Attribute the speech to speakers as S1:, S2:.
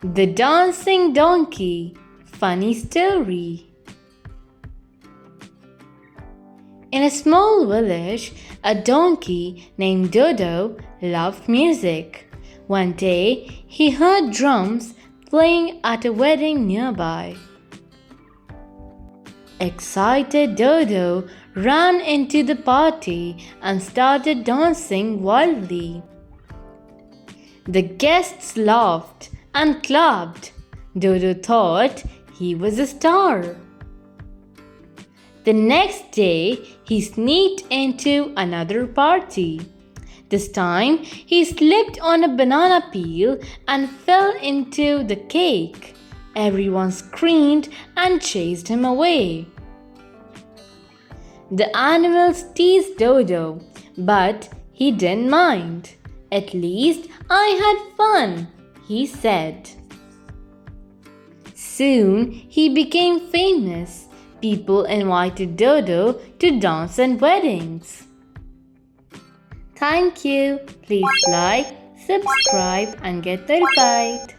S1: The Dancing Donkey. Funny story. In a small village, a donkey named Dodo loved music. One day, he heard drums playing at a wedding nearby. Excited Dodo ran into the party and started dancing wildly. The guests laughed and clapped. Dodo thought he was a star. The next day, he sneaked into another party. This time, he slipped on a banana peel and fell into the cake. Everyone screamed and chased him away. The animals teased Dodo, but he didn't mind. At least I had fun, he said. Soon he became famous. People invited Dodo to dance at weddings. Thank you. Please like, subscribe, and get notified.